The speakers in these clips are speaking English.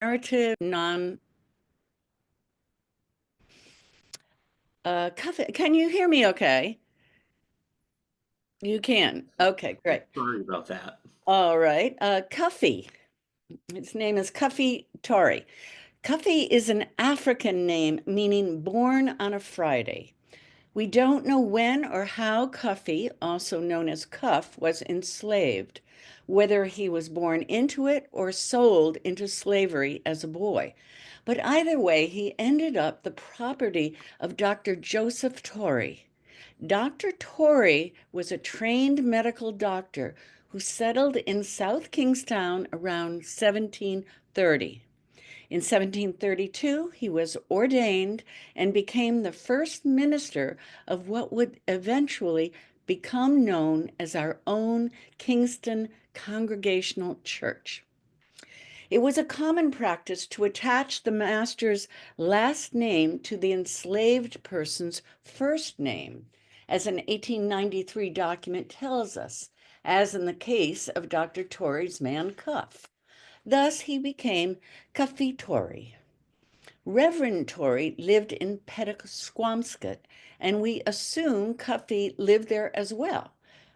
narrative, non. Can you hear me okay? You can. Okay, great. Sorry about that. All right. Cuffy. His name is Cuffy Torrey. Cuffy is an African name meaning born on a Friday. We don't know when or how Cuffy, also known as Cuff, was enslaved, whether he was born into it or sold into slavery as a boy. But either way, he ended up the property of Dr. Joseph Torrey. Dr. Torrey was a trained medical doctor who settled in South Kingstown around 1730. In 1732, he was ordained and became the first minister of what would eventually become known as our own Kingston Congregational Church. It was a common practice to attach the master's last name to the enslaved person's first name, as an 1893 document tells us, as in the case of Dr. Torrey's man Cuff. Thus he became Cuffy Torrey. Reverend Torrey lived in Pettiquasquamscot, and we assume Cuffy lived there as well.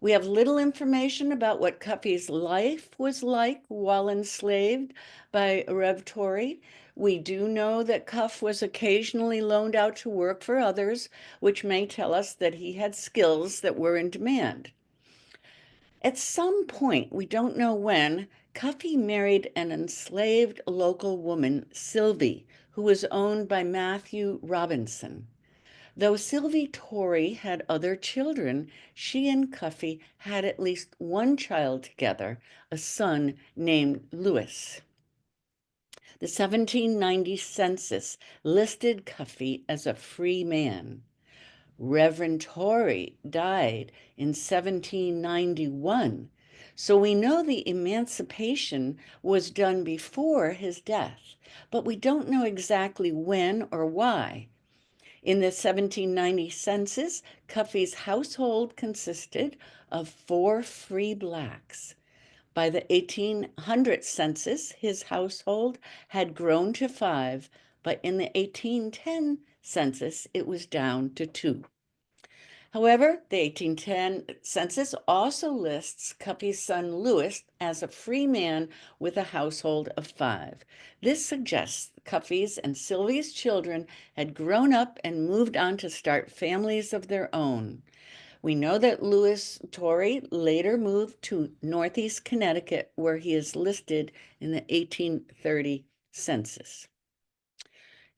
We have little information about what Cuffy's life was like while enslaved by Rev Torrey. We do know that Cuff was occasionally loaned out to work for others, which may tell us that he had skills that were in demand. At some point, we don't know when, Cuffy married an enslaved local woman, Sylvie, who was owned by Matthew Robinson. Though Sylvie Torrey had other children, she and Cuffy had at least one child together, a son named Louis. The 1790 census listed Cuffy as a free man. Reverend Torrey died in 1791, so we know the emancipation was done before his death, but we don't know exactly when or why. In the 1790 census, Cuffy's household consisted of 4 free blacks. By the 1800 census, his household had grown to 5, but in the 1810 census, it was down to 2. However, the 1810 census also lists Cuffy's son Louis as a free man with a household of 5. This suggests Cuffy's and Sylvie's children had grown up and moved on to start families of their own. We know that Louis Torrey later moved to Northeast Connecticut, where he is listed in the 1830 census.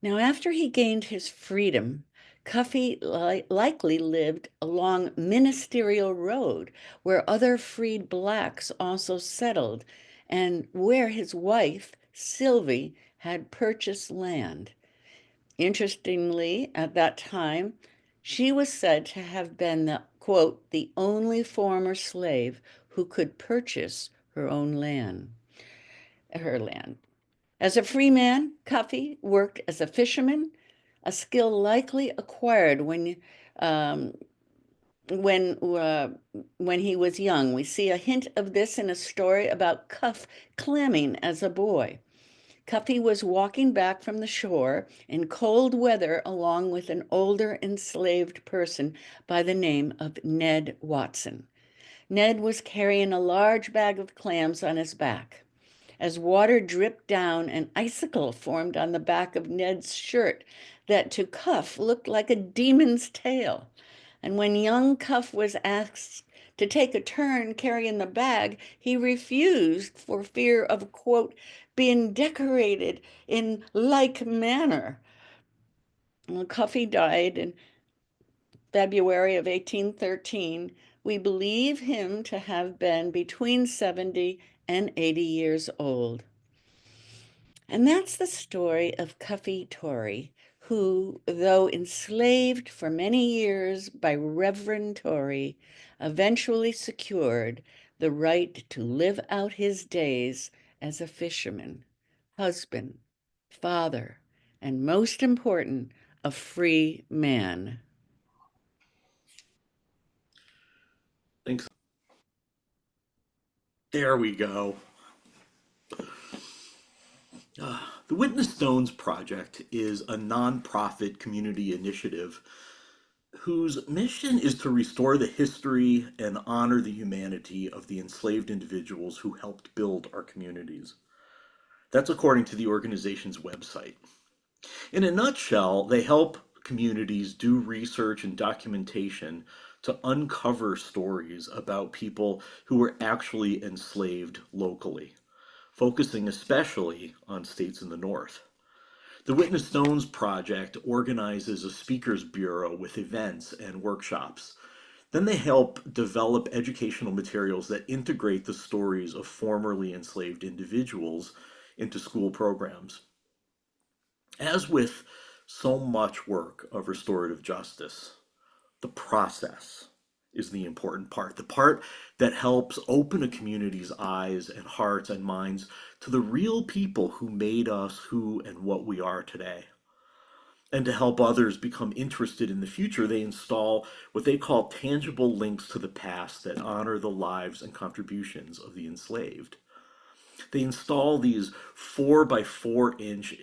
Now, after he gained his freedom, Cuffy likely lived along Ministerial Road, where other freed blacks also settled, and where his wife, Sylvie, had purchased land. Interestingly, at that time, she was said to have been the, quote, the only former slave who could purchase her land. As a free man, Cuffy worked as a fisherman, a skill likely acquired um, when uh, when he was young. We see a hint of this in a story about Cuff clamming as a boy. Cuffy was walking back from the shore in cold weather along with an older enslaved person by the name of Ned Watson. Ned was carrying a large bag of clams on his back. As water dripped down, an icicle formed on the back of Ned's shirt that to Cuff looked like a demon's tail. And when young Cuff was asked to take a turn carrying the bag, he refused for fear of, quote, being decorated in like manner. Well, Cuffy died in February of 1813. We believe him to have been between 70 and 80 years old. And that's the story of Cuffy Torrey, who, though enslaved for many years by Reverend Torrey, eventually secured the right to live out his days as a fisherman, husband, father, and most important, a free man. Thanks. There we go. The Witness Stones Project is a nonprofit community initiative whose mission is to restore the history and honor the humanity of the enslaved individuals who helped build our communities. That's according to the organization's website. In a nutshell, they help communities do research and documentation to uncover stories about people who were actually enslaved locally, focusing especially on states in the North. The Witness Stones Project organizes a speakers bureau with events and workshops. Then they help develop educational materials that integrate the stories of formerly enslaved individuals into school programs. As with so much work of restorative justice, the process is the important part, the part that helps open a community's eyes and hearts and minds to the real people who made us who and what we are today. And to help others become interested in the future, they install what they call tangible links to the past that honor the lives and contributions of the enslaved. They install these 4 by 4 inch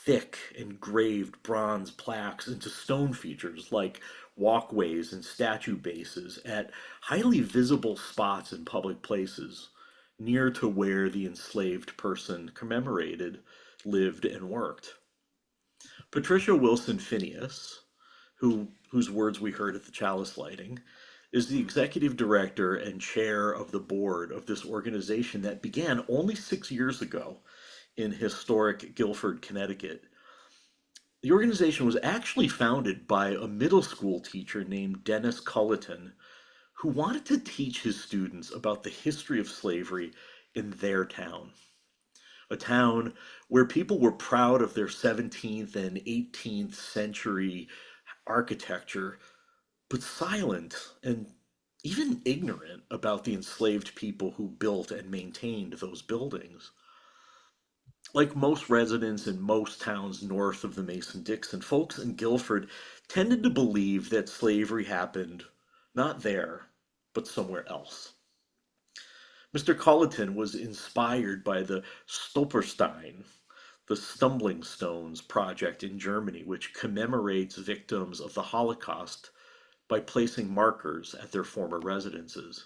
thick engraved bronze plaques into stone features like walkways and statue bases at highly visible spots in public places near to where the enslaved person commemorated lived and worked. Patricia Wilson Phineas, whose words we heard at the chalice lighting, is the executive director and chair of the board of this organization that began only 6 years ago in historic Guilford, Connecticut. The organization was actually founded by a middle school teacher named Denis Paul, who wanted to teach his students about the history of slavery in their town, a town where people were proud of their 17th and 18th century architecture, but silent and even ignorant about the enslaved people who built and maintained those buildings. Like most residents in most towns north of the Mason-Dixon, folks in Guilford tended to believe that slavery happened not there, but somewhere else. Mr. Colleton was inspired by the Stolperstein, the Stumbling Stones project in Germany, which commemorates victims of the Holocaust by placing markers at their former residences.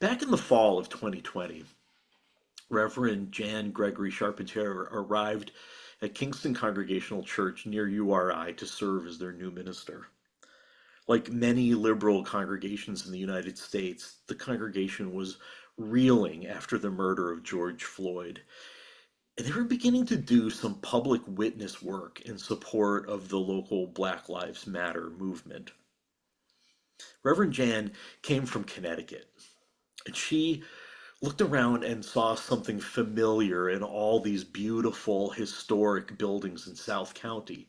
Back in the fall of 2020, Reverend Jan Gregory Charpentier arrived at Kingston Congregational Church near URI to serve as their new minister. Like many liberal congregations in the United States, the congregation was reeling after the murder of George Floyd, and they were beginning to do some public witness work in support of the local Black Lives Matter movement. Reverend Jan came from Connecticut, and she looked around and saw something familiar in all these beautiful historic buildings in South County.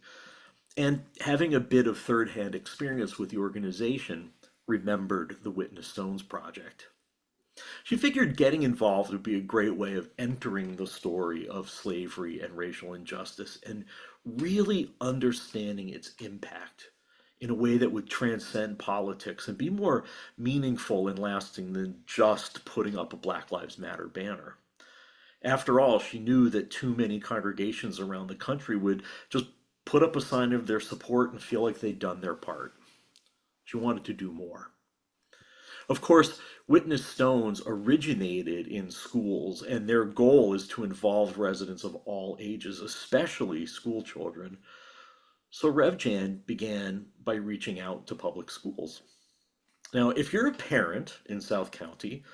And having a bit of third-hand experience with the organization, remembered the Witness Stones Project. She figured getting involved would be a great way of entering the story of slavery and racial injustice and really understanding its impact in a way that would transcend politics and be more meaningful and lasting than just putting up a Black Lives Matter banner. After all, she knew that too many congregations around the country would just put up a sign of their support and feel like they'd done their part. She wanted to do more. Of course, Witness Stones originated in schools, and their goal is to involve residents of all ages, especially school children. So Rev Jan began by reaching out to public schools. Now, if you're a parent in South County,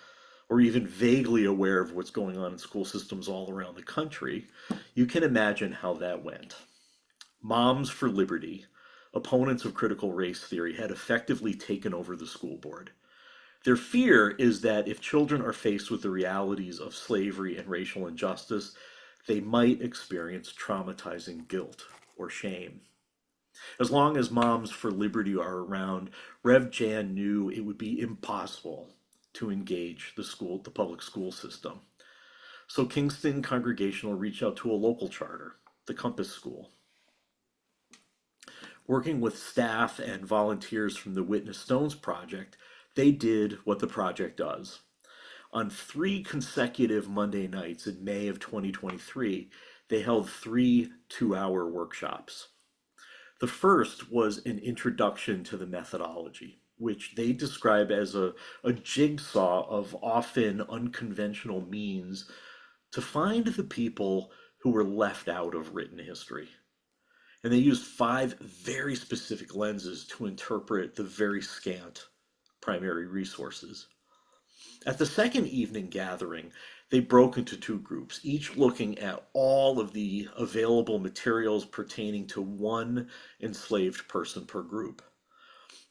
or even vaguely aware of what's going on in school systems all around the country, you can imagine how that went. Moms for Liberty, opponents of critical race theory, had effectively taken over the school board. Their fear is that if children are faced with the realities of slavery and racial injustice, they might experience traumatizing guilt or shame. As long as Moms for Liberty are around, Rev Jan knew it would be impossible to engage the public school system. So Kingston Congregational reached out to a local charter, the Compass School. Working with staff and volunteers from the Witness Stones Project, they did what the project does. On 3 consecutive Monday nights in May of 2023, they held 3 2-hour workshops. The first was an introduction to the methodology, which they describe as a jigsaw of often unconventional means to find the people who were left out of written history. And they used 5 very specific lenses to interpret the very scant primary resources. At the second evening gathering, they broke into 2 groups, each looking at all of the available materials pertaining to one enslaved person per group.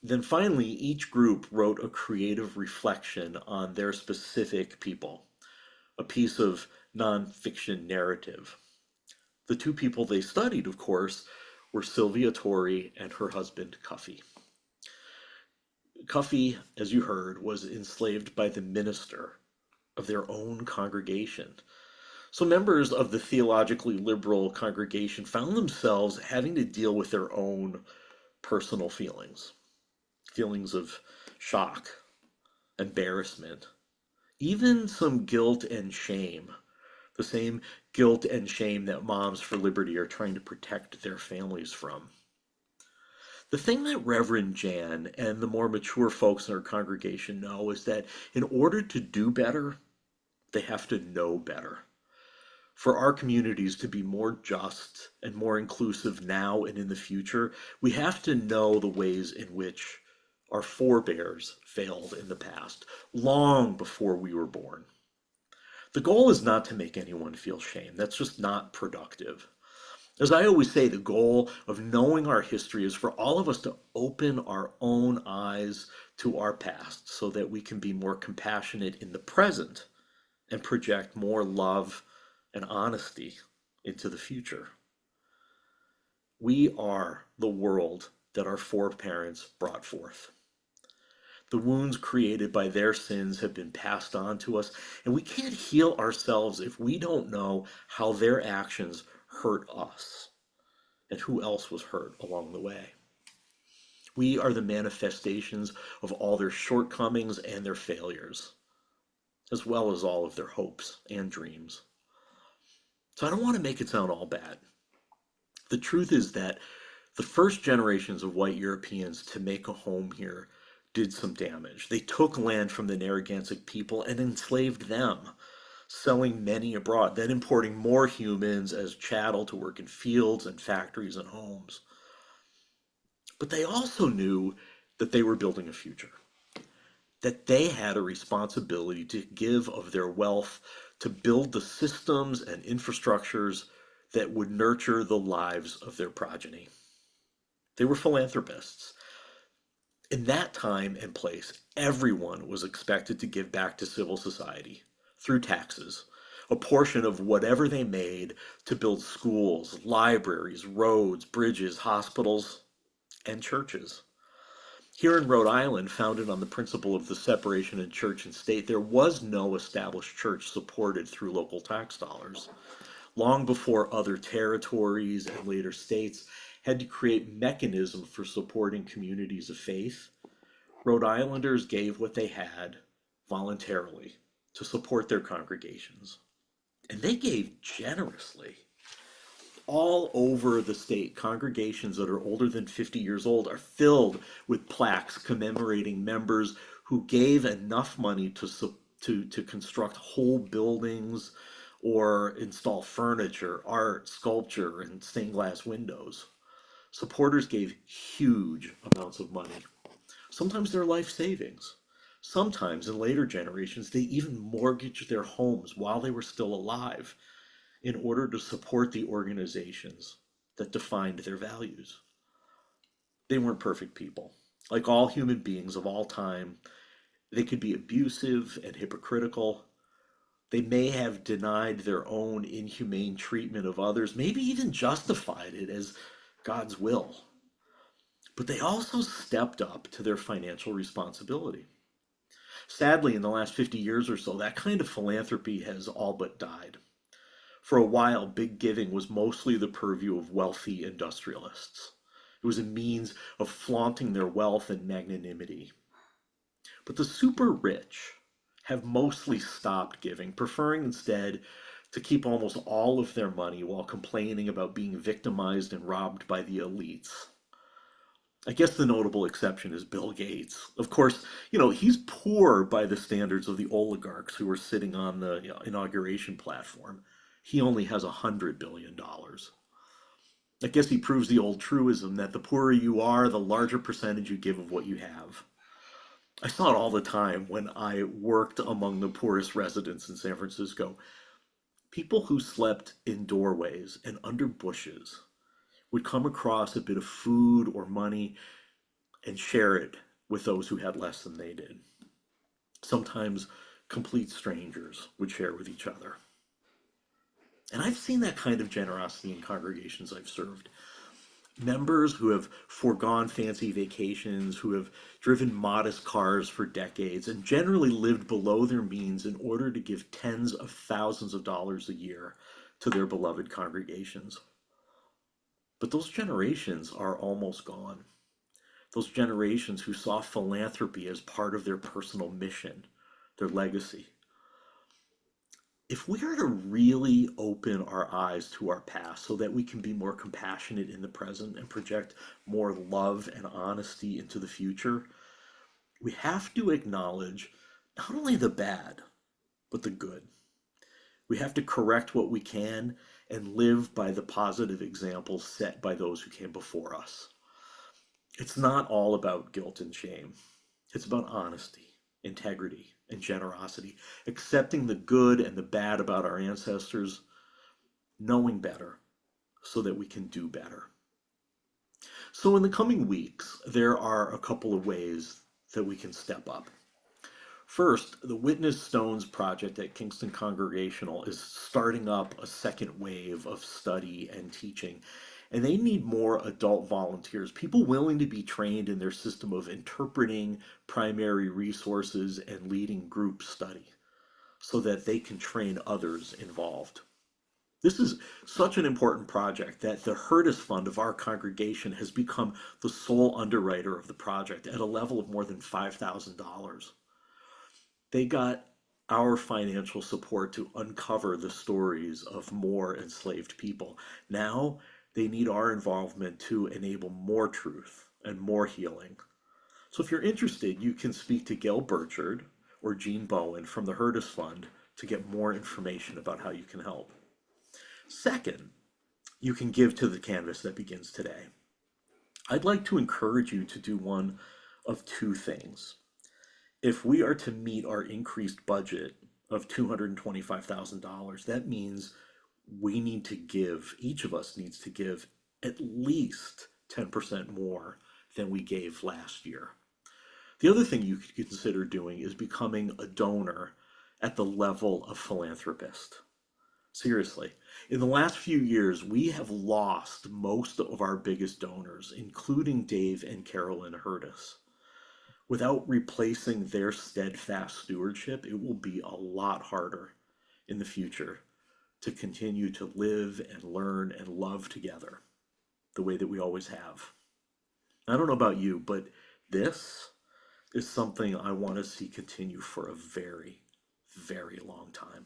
Then finally, each group wrote a creative reflection on their specific people, a piece of nonfiction narrative. The 2 people they studied, of course, were Sylvia Torrey and her husband, Cuffy. Cuffy, as you heard, was enslaved by the minister of their own congregation. So members of the theologically liberal congregation found themselves having to deal with their own personal feelings, feelings of shock, embarrassment, even some guilt and shame, the same guilt and shame that Moms for Liberty are trying to protect their families from. The thing that Reverend Jan and the more mature folks in our congregation know is that in order to do better, they have to know better. For our communities to be more just and more inclusive now and in the future, we have to know the ways in which our forebears failed in the past, long before we were born. The goal is not to make anyone feel shame. That's just not productive. As I always say, the goal of knowing our history is for all of us to open our own eyes to our past so that we can be more compassionate in the present and project more love and honesty into the future. We are the world that our foreparents brought forth. The wounds created by their sins have been passed on to us, and we can't heal ourselves if we don't know how their actions hurt us and who else was hurt along the way. We are the manifestations of all their shortcomings and their failures, as well as all of their hopes and dreams. So I don't want to make it sound all bad. The truth is that the first generations of white Europeans to make a home here did some damage. They took land from the Narragansett people and enslaved them, selling many abroad, then importing more humans as chattel to work in fields and factories and homes. But they also knew that they were building a future, that they had a responsibility to give of their wealth to build the systems and infrastructures that would nurture the lives of their progeny. They were philanthropists. In that time and place, everyone was expected to give back to civil society through taxes, a portion of whatever they made to build schools, libraries, roads, bridges, hospitals, and churches. Here in Rhode Island, founded on the principle of the separation of church and state, there was no established church supported through local tax dollars. Long before other territories and later states had to create mechanisms for supporting communities of faith, Rhode Islanders gave what they had voluntarily to support their congregations. And they gave generously. All over the state, congregations that are older than 50 years old are filled with plaques commemorating members who gave enough money to construct whole buildings or install furniture, art, sculpture, and stained glass windows. Supporters gave huge amounts of money, sometimes their life savings. Sometimes in later generations, they even mortgaged their homes while they were still alive in order to support the organizations that defined their values. They weren't perfect people. Like all human beings of all time, they could be abusive and hypocritical. They may have denied their own inhumane treatment of others, maybe even justified it as God's will. But they also stepped up to their financial responsibility. Sadly, in the last 50 years or so, that kind of philanthropy has all but died. For a while, big giving was mostly the purview of wealthy industrialists. It was a means of flaunting their wealth and magnanimity. But the super rich have mostly stopped giving, preferring instead to keep almost all of their money while complaining about being victimized and robbed by the elites. I guess the notable exception is Bill Gates. Of course, he's poor by the standards of the oligarchs who were sitting on the inauguration platform. He only has $100 billion. I guess he proves the old truism that the poorer you are, the larger percentage you give of what you have. I saw it all the time when I worked among the poorest residents in San Francisco. People who slept in doorways and under bushes would come across a bit of food or money and share it with those who had less than they did. Sometimes complete strangers would share with each other. And I've seen that kind of generosity in congregations I've served. Members who have foregone fancy vacations, who have driven modest cars for decades, and generally lived below their means in order to give tens of thousands of dollars a year to their beloved congregations. But those generations are almost gone. Those generations who saw philanthropy as part of their personal mission, their legacy. If we are to really open our eyes to our past so that we can be more compassionate in the present and project more love and honesty into the future, we have to acknowledge not only the bad, but the good. We have to correct what we can and live by the positive examples set by those who came before us. It's not all about guilt and shame. It's about honesty, integrity, and generosity, accepting the good and the bad about our ancestors, knowing better so that we can do better. So in the coming weeks, there are a couple of ways that we can step up. First, the Witness Stones project at Kingston Congregational is starting up a second wave of study and teaching, and they need more adult volunteers, people willing to be trained in their system of interpreting primary resources and leading group study so that they can train others involved. This is such an important project that the Hurtis Fund of our congregation has become the sole underwriter of the project at a level of more than $5,000. They got our financial support to uncover the stories of more enslaved people. Now they need our involvement to enable more truth and more healing. So if you're interested, you can speak to Gail Burchard or Jean Bowen from the Hurtis Fund to get more information about how you can help. Second, you can give to the canvas that begins today. I'd like to encourage you to do one of two things. If we are to meet our increased budget of $225,000, that means we need to give, each of us needs to give at least 10% more than we gave last year. The other thing you could consider doing is becoming a donor at the level of philanthropist. Seriously, in the last few years, we have lost most of our biggest donors, including Dave and Carolyn Hurtis. Without replacing their steadfast stewardship, it will be a lot harder in the future to continue to live and learn and love together the way that we always have. I don't know about you, but this is something I want to see continue for a very, very long time.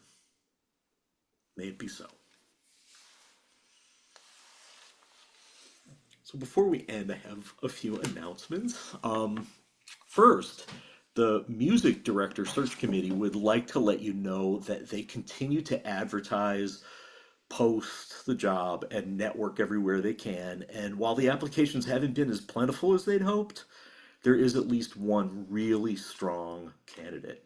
May it be so. So before we end, I have a few announcements. First, the Music Director Search Committee would like to let you know that they continue to advertise, post the job, and network everywhere they can. And while the applications haven't been as plentiful as they'd hoped, there is at least one really strong candidate.